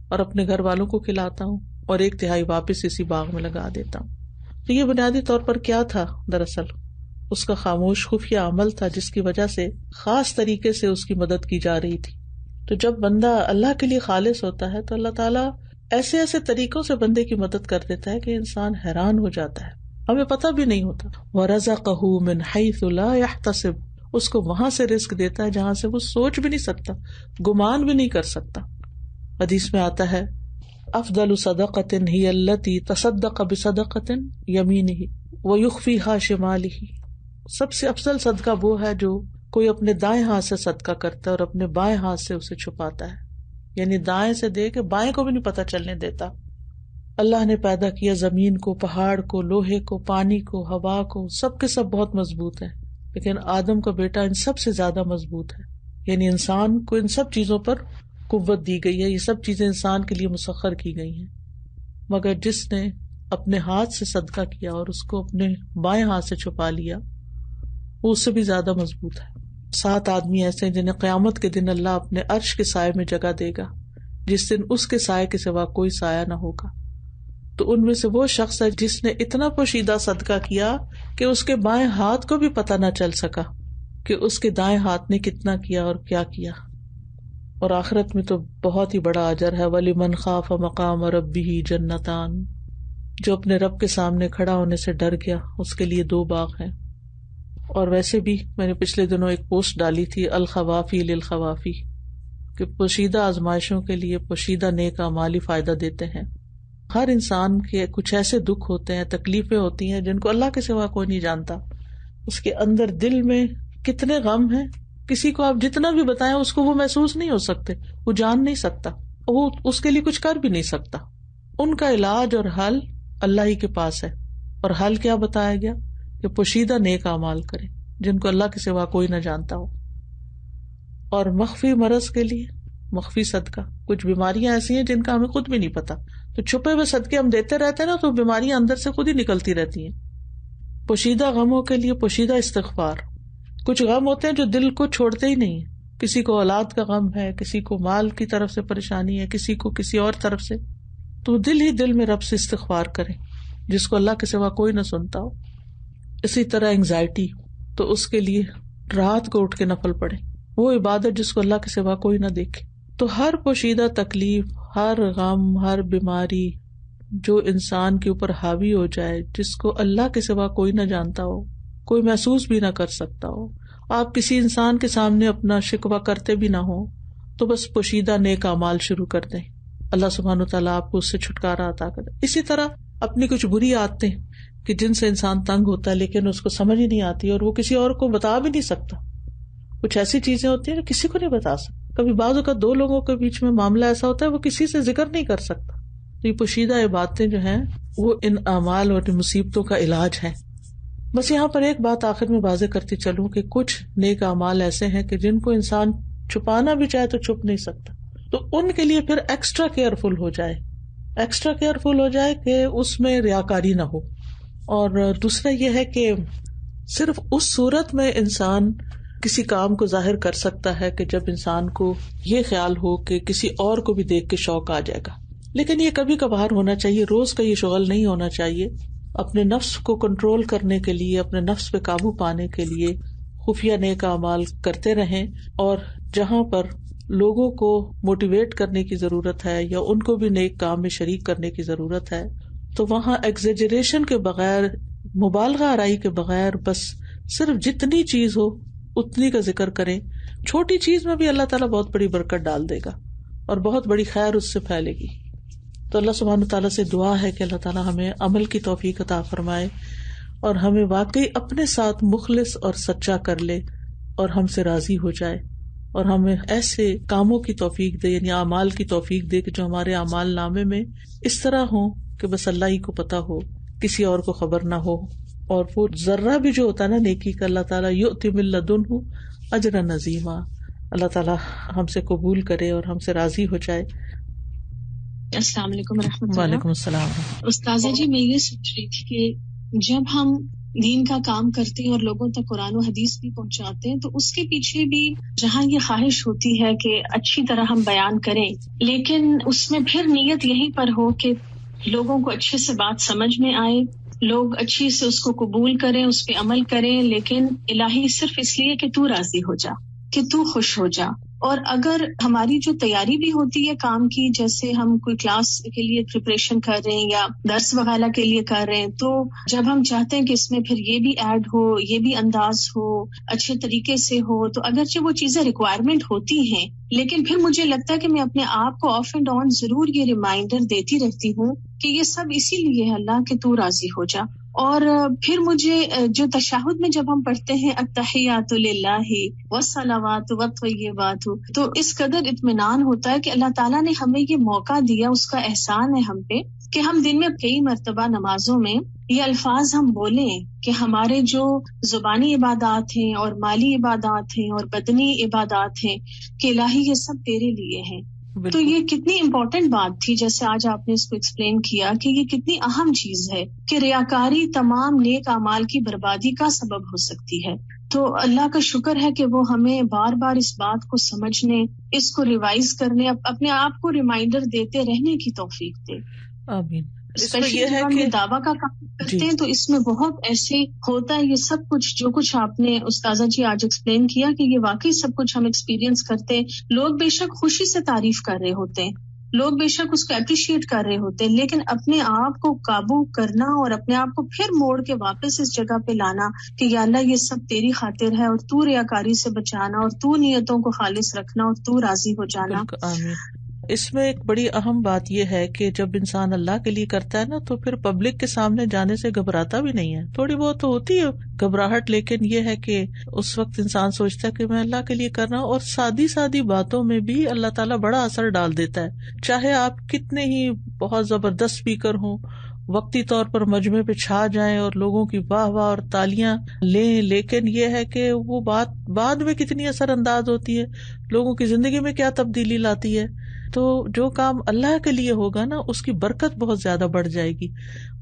اور اپنے گھر والوں کو کھلاتا ہوں اور 1/3 واپس اسی باغ میں لگا دیتا ہوں. تو یہ بنیادی طور پر کیا تھا؟ دراصل اس کا خاموش خفیہ عمل تھا جس کی وجہ سے خاص طریقے سے اس کی مدد کی جا رہی تھی. تو جب بندہ اللہ کے لیے خالص ہوتا ہے تو اللہ تعالیٰ ایسے ایسے طریقوں سے بندے کی مدد کر دیتا ہے کہ انسان حیران ہو جاتا ہے، ہمیں پتہ بھی نہیں ہوتا. وَرَزَقَهُ مِنْ حَيْثُ لَا يَحْتَسِبُ، اس کو وہاں سے رزق دیتا ہے جہاں سے وہ سوچ بھی نہیں سکتا، گمان بھی نہیں کر سکتا. حدیث میں آتا ہے افضل صدقۃ ہی التی تصدق بصدقۃ یمینہ ویخفیہا شمالہ. سب سے افضل صدقہ وہ ہے جو کوئی اپنے دائیں ہاتھ سے صدقہ کرتا ہے اور اپنے بائیں ہاتھ سے اسے چھپاتا ہے، یعنی دائیں سے دے کے بائیں کو بھی نہیں پتہ چلنے دیتا. اللہ نے پیدا کیا زمین کو، پہاڑ کو، لوہے کو، پانی کو، ہوا کو، سب کے سب بہت مضبوط ہے، لیکن آدم کا بیٹا ان سب سے زیادہ مضبوط ہے. یعنی انسان کو ان سب چیزوں پر قوت دی گئی ہے، یہ سب چیزیں انسان کے لیے مسخر کی گئی ہیں، مگر جس نے اپنے ہاتھ سے صدقہ کیا اور اس کو اپنے بائیں ہاتھ سے چھپا لیا وہ اس سے بھی زیادہ مضبوط ہے. 7 آدمی ایسے ہیں جنہیں قیامت کے دن اللہ اپنے عرش کے سائے میں جگہ دے گا جس دن اس کے سائے کے سوا کوئی سایہ نہ ہوگا. تو ان میں سے وہ شخص ہے جس نے اتنا پوشیدہ صدقہ کیا کہ اس کے بائیں ہاتھ کو بھی پتہ نہ چل سکا کہ اس کے دائیں ہاتھ نے کتنا کیا اور کیا کیا. اور آخرت میں تو بہت ہی بڑا اجر ہے. وَلِمَنْ خَافَ مَقَامَ رَبِّهِ جَنَّتَانِ، جو اپنے رب کے سامنے کھڑا ہونے سے ڈر گیا اس کے لیے 2 باغ ہیں. اور ویسے بھی میں نے پچھلے دنوں ایک پوسٹ ڈالی تھی الخوافی للخوافی کہ پوشیدہ آزمائشوں کے لیے پوشیدہ نیک اعمال فائدہ دیتے ہیں. ہر انسان کے کچھ ایسے دکھ ہوتے ہیں، تکلیفیں ہوتی ہیں جن کو اللہ کے سوا کوئی نہیں جانتا. اس کے اندر دل میں کتنے غم ہیں، کسی کو آپ جتنا بھی بتائیں اس کو وہ محسوس نہیں ہو سکتے، وہ جان نہیں سکتا، وہ اس کے لیے کچھ کر بھی نہیں سکتا. ان کا علاج اور حل اللہ ہی کے پاس ہے. اور حل کیا بتایا گیا کہ پوشیدہ نیک اعمال کریں جن کو اللہ کے سوا کوئی نہ جانتا ہو. اور مخفی مرض کے لیے مخفی صدقہ، کچھ بیماریاں ایسی ہیں جن کا ہمیں خود بھی نہیں پتا، تو چھپے ہوئے صدقے ہم دیتے رہتے ہیں نا تو بیماریاں اندر سے خود ہی نکلتی رہتی ہیں. پوشیدہ غموں کے لیے پوشیدہ استغفار. کچھ غم ہوتے ہیں جو دل کو چھوڑتے ہی نہیں، کسی کو اولاد کا غم ہے، کسی کو مال کی طرف سے پریشانی ہے، کسی کو کسی اور طرف سے. تو دل ہی دل میں رب سے استغفار کریں جس کو اللہ کے سوا کوئی نہ سنتا ہو. اسی طرح انگزائٹی تو اس کے لیے رات کو اٹھ کے نفل پڑھیں. وہ عبادت جس کو اللہ کے سوا کوئی نہ دیکھے. تو ہر پوشیدہ تکلیف، ہر غم، ہر بیماری جو انسان کے اوپر حاوی ہو جائے، جس کو اللہ کے سوا کوئی نہ جانتا ہو، کوئی محسوس بھی نہ کر سکتا ہو، آپ کسی انسان کے سامنے اپنا شکوہ کرتے بھی نہ ہو، تو بس پوشیدہ نیک اعمال شروع کر دیں. اللہ سبحانہ وتعالیٰ آپ کو اس سے چھٹکارا عطا کر دے. اسی طرح اپنی کچھ بری عادتیں کہ جن سے انسان تنگ ہوتا ہے لیکن اس کو سمجھ ہی نہیں آتی اور وہ کسی اور کو بتا بھی نہیں سکتا. کچھ ایسی چیزیں ہوتی ہیں جو کسی کو نہیں بتا سکتا. کبھی بعض اوقات دو لوگوں کے بیچ میں معاملہ ایسا ہوتا ہے وہ کسی سے ذکر نہیں کر سکتا. تو یہ پوشیدہ عبادتیں جو ہیں وہ ان اعمال اور مصیبتوں کا علاج ہے. بس یہاں پر ایک بات آخر میں واضح کرتی چلوں کہ کچھ نیک اعمال ایسے ہیں کہ جن کو انسان چھپانا بھی چاہے تو چھپ نہیں سکتا. تو ان کے لیے پھر ایکسٹرا کیئرفل ہو جائے کہ اس میں ریاکاری نہ ہو. اور دوسرا یہ ہے کہ صرف اس صورت میں انسان کسی کام کو ظاہر کر سکتا ہے کہ جب انسان کو یہ خیال ہو کہ کسی اور کو بھی دیکھ کے شوق آ جائے گا. لیکن یہ کبھی کبھار ہونا چاہیے، روز کا یہ شغل نہیں ہونا چاہیے. اپنے نفس کو کنٹرول کرنے کے لیے، اپنے نفس پہ قابو پانے کے لیے خفیہ نیک اعمال کرتے رہیں. اور جہاں پر لوگوں کو موٹیویٹ کرنے کی ضرورت ہے یا ان کو بھی نیک کام میں شریک کرنے کی ضرورت ہے تو وہاں ایگزیجریشن کے بغیر، مبالغہ آرائی کے بغیر، بس صرف جتنی چیز ہو اتنی کا ذکر کریں. چھوٹی چیز میں بھی اللہ تعالیٰ بہت بڑی برکت ڈال دے گا اور بہت بڑی خیر اس سے پھیلے گی. تو اللہ سبحانہ تعالیٰ سے دعا ہے کہ اللہ تعالیٰ ہمیں عمل کی توفیق عطا فرمائے اور ہمیں واقعی اپنے ساتھ مخلص اور سچا کر لے اور ہم سے راضی ہو جائے، اور ہمیں ایسے کاموں کی توفیق دے، یعنی اعمال کی توفیق دے کہ جو ہمارے اعمال نامے میں اس طرح ہوں کہ بس اللہ ہی کو پتا ہو، کسی اور کو خبر نہ ہو. اور وہ ذرہ بھی جو ہوتا ہے نا نیکی کا، اللہ تعالیٰ یؤتی من لدنہ اجرا عظیما. اللہ تعالیٰ ہم سے قبول کرے اور ہم سے راضی ہو جائے. السلام علیکم ورحمۃ اللہ. وعلیکم السلام. استاذہ جی، میں یہ سوچ رہی تھی کہ جب ہم دین کا کام کرتے ہیں اور لوگوں تک قرآن و حدیث بھی پہنچاتے ہیں تو اس کے پیچھے بھی جہاں یہ خواہش ہوتی ہے کہ اچھی طرح ہم بیان کریں، لیکن اس میں پھر نیت یہیں پر ہو کہ لوگوں کو اچھے سے بات سمجھ میں آئے، لوگ اچھی سے اس کو قبول کریں، اس پہ عمل کریں، لیکن الہی صرف اس لیے کہ تو راضی ہو جا، کہ تو خوش ہو جا. اور اگر ہماری جو تیاری بھی ہوتی ہے کام کی، جیسے ہم کوئی کلاس کے لیے پریپریشن کر رہے ہیں یا درس وغیرہ کے لیے کر رہے ہیں، تو جب ہم چاہتے ہیں کہ اس میں پھر یہ بھی ایڈ ہو، یہ بھی انداز ہو، اچھے طریقے سے ہو، تو اگرچہ وہ چیزیں ریکوائرمنٹ ہوتی ہیں، لیکن پھر مجھے لگتا ہے کہ میں اپنے آپ کو آف اینڈ آن ضرور یہ ریمائنڈر دیتی رہتی ہوں کہ یہ سب اسی لیے ہے اللہ کہ تو راضی ہو جا. اور پھر مجھے جو تشہد میں جب ہم پڑھتے ہیں التحیات للہ والصلوات والطیبات، تو اس قدر اطمینان ہوتا ہے کہ اللہ تعالیٰ نے ہمیں یہ موقع دیا، اس کا احسان ہے ہم پہ کہ ہم دن میں کئی مرتبہ نمازوں میں یہ الفاظ ہم بولیں کہ ہمارے جو زبانی عبادات ہیں اور مالی عبادات ہیں اور بدنی عبادات ہیں کہ الہی یہ سب تیرے لیے ہیں. تو یہ کتنی امپورٹنٹ بات تھی، جیسے آج آپ نے اس کو ایکسپلین کیا کہ یہ کتنی اہم چیز ہے کہ ریاکاری تمام نیک اعمال کی بربادی کا سبب ہو سکتی ہے. تو اللہ کا شکر ہے کہ وہ ہمیں بار بار اس بات کو سمجھنے، اس کو ریوائز کرنے، اپنے آپ کو ریمائنڈر دیتے رہنے کی توفیق دے. آمین. اسپیشلی جب ہم یہ دعویٰ کا کام کرتے ہیں تو اس میں بہت ایسے ہوتا ہے، یہ سب کچھ جو کچھ آپ نے استاذہ جی آج ایکسپلین کیا کہ یہ واقعی سب کچھ ہم ایکسپیرینس کرتے ہیں. لوگ بے شک خوشی سے تعریف کر رہے ہوتے ہیں، لوگ بے شک اس کو اپریشیٹ کر رہے ہوتے ہیں، لیکن اپنے آپ کو قابو کرنا اور اپنے آپ کو پھر موڑ کے واپس اس جگہ پہ لانا کہ یا اللہ یہ سب تیری خاطر ہے، اور تو ریاکاری سے بچانا، اور تو نیتوں کو خالص رکھنا، اور تو راضی ہو جانا. آمین. اس میں ایک بڑی اہم بات یہ ہے کہ جب انسان اللہ کے لیے کرتا ہے نا تو پھر پبلک کے سامنے جانے سے گھبراتا بھی نہیں ہے. تھوڑی بہت تو ہوتی ہے گھبراہٹ، لیکن یہ ہے کہ اس وقت انسان سوچتا ہے کہ میں اللہ کے لیے کر رہا ہوں. اور سادی سادی باتوں میں بھی اللہ تعالیٰ بڑا اثر ڈال دیتا ہے. چاہے آپ کتنے ہی بہت زبردست اسپیکر ہوں، وقتی طور پر مجمع پہ چھا جائیں اور لوگوں کی واہ واہ اور تالیاں لیں، لیکن یہ ہے کہ وہ بات بعد میں کتنی اثر انداز ہوتی ہے، لوگوں کی زندگی میں کیا تبدیلی لاتی ہے. تو جو کام اللہ کے لیے ہوگا نا اس کی برکت بہت زیادہ بڑھ جائے گی.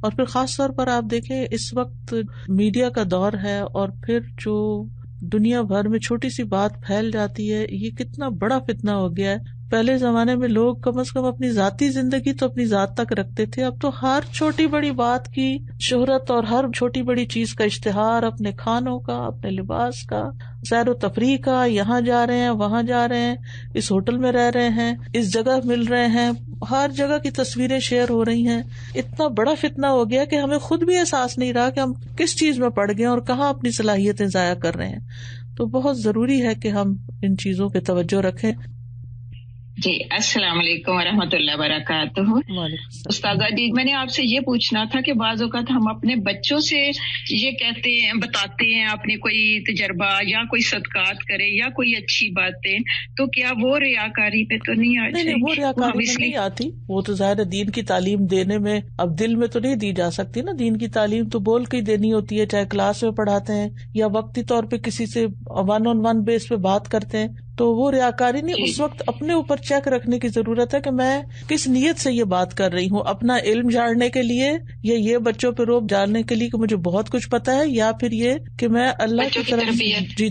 اور پھر خاص طور پر آپ دیکھیں اس وقت میڈیا کا دور ہے، اور پھر جو دنیا بھر میں چھوٹی سی بات پھیل جاتی ہے، یہ کتنا بڑا فتنہ ہو گیا ہے. پہلے زمانے میں لوگ کم از کم اپنی ذاتی زندگی تو اپنی ذات تک رکھتے تھے، اب تو ہر چھوٹی بڑی بات کی شہرت اور ہر چھوٹی بڑی چیز کا اشتہار، اپنے کھانوں کا، اپنے لباس کا، سیر و تفریح کا، یہاں جا رہے ہیں وہاں جا رہے ہیں، اس ہوٹل میں رہ رہے ہیں، اس جگہ مل رہے ہیں، ہر جگہ کی تصویریں شیئر ہو رہی ہیں. اتنا بڑا فتنہ ہو گیا کہ ہمیں خود بھی احساس نہیں رہا کہ ہم کس چیز میں پڑ گئے اور کہاں اپنی صلاحیتیں ضائع کر رہے ہیں. تو بہت ضروری ہے کہ ہم ان چیزوں پہ توجہ رکھیں. جی السلام علیکم ورحمۃ اللہ وبرکاتہ. استاذہ جی میں نے آپ سے یہ پوچھنا تھا کہ بعض اوقات ہم اپنے بچوں سے یہ کہتے ہیں، بتاتے ہیں اپنے کوئی تجربہ یا کوئی صدقات کرے یا کوئی اچھی باتیں، تو کیا وہ ریاکاری پہ تو نہیں آ جائے؟ نہیں، وہ ریاکاری میں نہیں آتی. وہ تو ظاہر دین کی تعلیم دینے میں اب دل میں تو نہیں دی جا سکتی نا. دین کی تعلیم تو بول کے ہی دینی ہوتی ہے، چاہے کلاس میں پڑھاتے ہیں یا وقتی طور پہ کسی سے 1-on-1 بیس پہ بات کرتے ہیں. تو وہ ریاکاری نہیں. اس وقت اپنے اوپر چیک رکھنے کی ضرورت ہے کہ میں کس نیت سے یہ بات کر رہی ہوں، اپنا علم جاننے کے لیے یا یہ بچوں پہ روب جاننے کے لیے کہ مجھے بہت کچھ پتا ہے، یا پھر یہ کہ میں اللہ کی طرف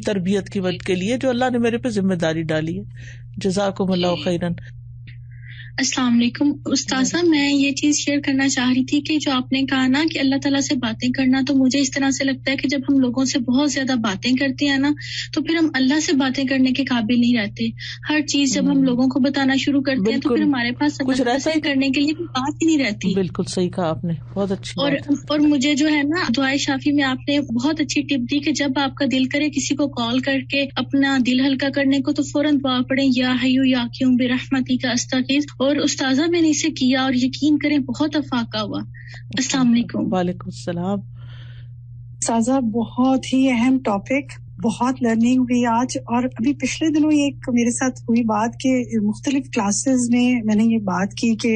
تربیت کی وجہ کے لیے جو اللہ نے میرے پہ ذمہ داری ڈالی ہے. جزاکم اللہ خیرن. السلام علیکم استاذہ، میں یہ چیز شیئر کرنا چاہ رہی تھی کہ جو آپ نے کہا نا کہ اللہ تعالیٰ سے باتیں کرنا، تو مجھے اس طرح سے لگتا ہے کہ جب ہم لوگوں سے بہت زیادہ باتیں کرتے ہیں نا تو پھر ہم اللہ سے باتیں کرنے کے قابل نہیں رہتے. ہر چیز جب ہم لوگوں کو بتانا شروع کرتے ہیں تو پھر ہمارے پاس کچھ کرنے کے لیے بات ہی نہیں رہتی. بالکل صحیح کہا آپ نے، بہت اچھی. اور مجھے جو ہے نا دعائے شافی میں آپ نے بہت اچھی ٹپ دی کہ جب آپ کا دل کرے کسی کو کال کر کے اپنا دل ہلکا کرنے کو تو فوراً دعا پڑھیں، یا حیو یا قیوم برحمتی کا استغیث. اور استاذہ میں نے اسے کیا اور یقین کریں بہت افاقہ ہوا. السلام علیکم. وعلیکم السلام. استاذہ بہت ہی اہم ٹاپک، بہت لرننگ ہوئی آج. اور ابھی پچھلے دنوں ایک میرے ساتھ ہوئی بات کہ مختلف کلاسز میں نے یہ بات کی کہ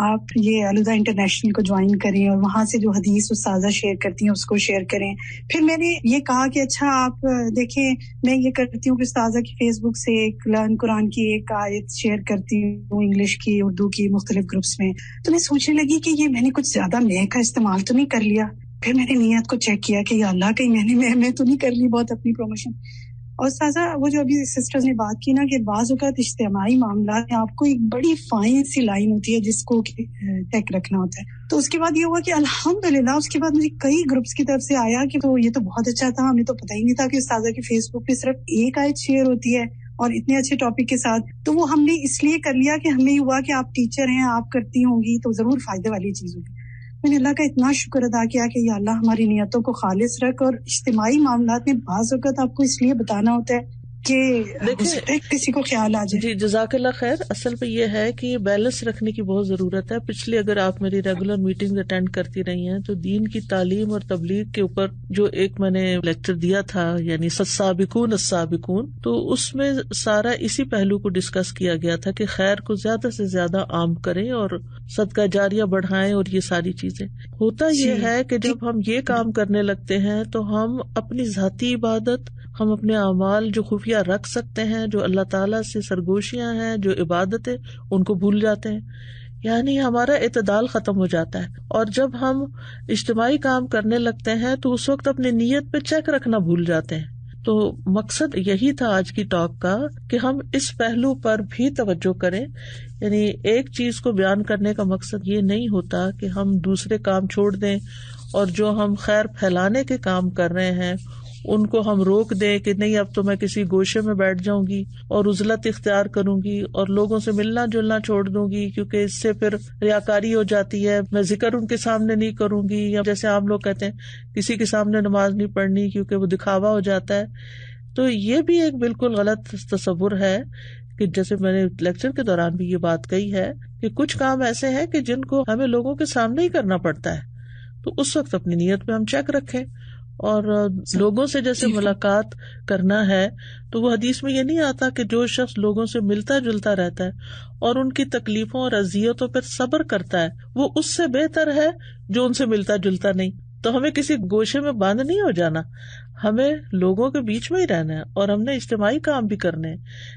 آپ یہ الہدا انٹرنیشنل کو جوائن کریں اور وہاں سے جو حدیث استاذہ شیئر کرتی ہیں اس کو شیئر کریں. پھر میں نے یہ کہا کہ اچھا آپ دیکھیں میں یہ کرتی ہوں کہ استاذہ کی فیس بک سے ایک لرن قرآن کی ایک آیت شیئر کرتی ہوں، انگلش کی، اردو کی، مختلف گروپس میں. تو میں سوچنے لگی کہ یہ میں نے کچھ زیادہ میں کا استعمال تو نہیں کر لیا. پھر میں نے نیت کو چیک کیا کہ یا اللہ کہیں میں تو نہیں کر لی بہت اپنی پروموشن. اور سازا وہ جو ابھی سسٹرز نے بات کی نا کہ بعض اوقات اجتماعی معاملات میں آپ کو ایک بڑی فائن سی لائن ہوتی ہے جس کو چیک رکھنا ہوتا ہے. تو اس کے بعد یہ ہوا کہ الحمدللہ اس کے بعد مجھے کئی گروپس کی طرف سے آیا کہ تو یہ تو بہت اچھا تھا، ہمیں تو پتہ ہی نہیں تھا کہ استاذہ کی فیس بک پہ صرف ایک آیت شیئر ہوتی ہے اور اتنے اچھے ٹاپک کے ساتھ. تو وہ ہم نے اس لیے کر لیا کہ ہمیں ہوا کہ آپ ٹیچر ہیں، آپ کرتی ہوں گی تو ضرور فائدے والی چیز ہوگی. میں نے اللہ کا اتنا شکر ادا کیا کہ یا اللہ ہماری نیتوں کو خالص رکھ. اور اجتماعی معاملات میں بعض اوقات آپ کو اس لیے بتانا ہوتا ہے کہ کسی کو خیال آ جائے. جی جزاک اللہ خیر. اصل میں یہ ہے کہ یہ بیلنس رکھنے کی بہت ضرورت ہے. پچھلی اگر آپ میری ریگولر میٹنگ اٹینڈ کرتی رہی ہیں تو دین کی تعلیم اور تبلیغ کے اوپر جو ایک میں نے لیکچر دیا تھا یعنی السابقون السابقون، تو اس میں سارا اسی پہلو کو ڈسکس کیا گیا تھا کہ خیر کو زیادہ سے زیادہ عام کریں اور صدقہ جاریہ بڑھائیں اور یہ ساری چیزیں. ہوتا یہ ہے کہ جب ہم یہ کام کرنے لگتے ہیں تو ہم اپنی ذاتی عبادت، ہم اپنے اعمال جو خفیہ رکھ سکتے ہیں، جو اللہ تعالیٰ سے سرگوشیاں ہیں، جو عبادتیں، ان کو بھول جاتے ہیں. یعنی ہمارا اعتدال ختم ہو جاتا ہے. اور جب ہم اجتماعی کام کرنے لگتے ہیں تو اس وقت اپنی نیت پہ چیک رکھنا بھول جاتے ہیں. تو مقصد یہی تھا آج کی ٹاک کا کہ ہم اس پہلو پر بھی توجہ کریں. یعنی ایک چیز کو بیان کرنے کا مقصد یہ نہیں ہوتا کہ ہم دوسرے کام چھوڑ دیں اور جو ہم خیر پھیلانے کے کام کر رہے ہیں ان کو ہم روک دیں کہ نہیں اب تو میں کسی گوشے میں بیٹھ جاؤں گی اور عزلت اختیار کروں گی اور لوگوں سے ملنا جلنا چھوڑ دوں گی کیونکہ اس سے پھر ریاکاری ہو جاتی ہے. میں ذکر ان کے سامنے نہیں کروں گی، یا جیسے عام لوگ کہتے ہیں کسی کے سامنے نماز نہیں پڑھنی کیونکہ وہ دکھاوا ہو جاتا ہے. تو یہ بھی ایک بالکل غلط تصور ہے کہ جیسے میں نے لیکچر کے دوران بھی یہ بات کہی ہے کہ کچھ کام ایسے ہیں کہ جن کو ہمیں لوگوں کے سامنے ہی کرنا پڑتا ہے. تو اس وقت اپنی نیت پہ ہم چیک رکھیں. اور لوگوں سے جیسے ملاقات کرنا ہے تو وہ حدیث میں یہ نہیں آتا کہ جو شخص لوگوں سے ملتا جلتا رہتا ہے اور ان کی تکلیفوں اور اذیتوں پر صبر کرتا ہے وہ اس سے بہتر ہے جو ان سے ملتا جلتا نہیں. تو ہمیں کسی گوشے میں بند نہیں ہو جانا، ہمیں لوگوں کے بیچ میں ہی رہنا ہے اور ہم نے اجتماعی کام بھی کرنے ہیں.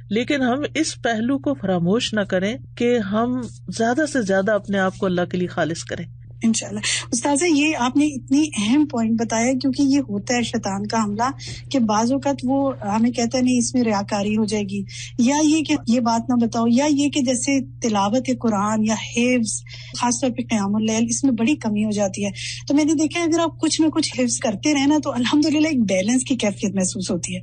لیکن ہم اس پہلو کو فراموش نہ کریں کہ ہم زیادہ سے زیادہ اپنے آپ کو اللہ کے لیے خالص کریں. انشاءاللہ۔ استاذہ یہ آپ نے اتنی اہم پوائنٹ بتایا، کیونکہ یہ ہوتا ہے شیطان کا حملہ کہ بعض اوقات وہ ہمیں کہتا ہے نہیں اس میں ریاکاری ہو جائے گی، یا یہ کہ یہ بات نہ بتاؤ، یا یہ کہ جیسے تلاوت قرآن یا حفظ، خاص طور پہ قیام اللیل، اس میں بڑی کمی ہو جاتی ہے۔ تو میں نے دیکھا اگر آپ کچھ نہ کچھ حفظ کرتے رہے نا تو الحمدللہ ایک بیلنس کی کیفیت محسوس ہوتی ہے۔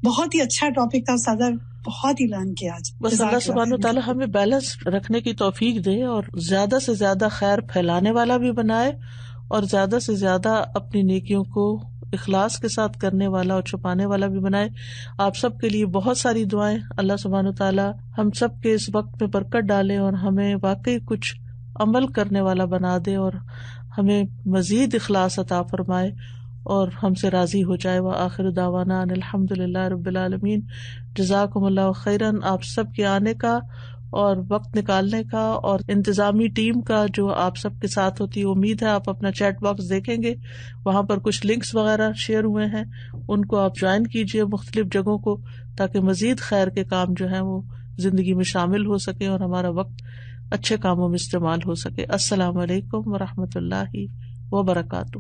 بہت ہی اچھا ٹاپک تھا استاذہ، بہت ہی لرن کیا آج۔ بس اللہ سبحانہ وتعالی ہمیں بیلنس رکھنے کی توفیق دے اور زیادہ سے زیادہ خیر پھیلانے والا بھی بنائے اور زیادہ سے زیادہ اپنی نیکیوں کو اخلاص کے ساتھ کرنے والا اور چھپانے والا بھی بنائے۔ آپ سب کے لیے بہت ساری دعائیں، اللہ سبحانہ وتعالی ہم سب کے اس وقت میں برکت ڈالے اور ہمیں واقعی کچھ عمل کرنے والا بنا دے اور ہمیں مزید اخلاص عطا فرمائے اور ہم سے راضی ہو جائے۔ وآخر دعوانا ان الحمد للہ رب العالمین۔ جزاکم اللہ خیراً آپ سب کے آنے کا اور وقت نکالنے کا اور انتظامی ٹیم کا جو آپ سب کے ساتھ ہوتی ہے۔ امید ہے آپ اپنا چیٹ باکس دیکھیں گے، وہاں پر کچھ لنکس وغیرہ شیئر ہوئے ہیں، ان کو آپ جوائن کیجئے مختلف جگہوں کو، تاکہ مزید خیر کے کام جو ہیں وہ زندگی میں شامل ہو سکے اور ہمارا وقت اچھے کاموں میں استعمال ہو سکے۔ السلام علیکم ورحمۃ اللہ وبرکاتہ۔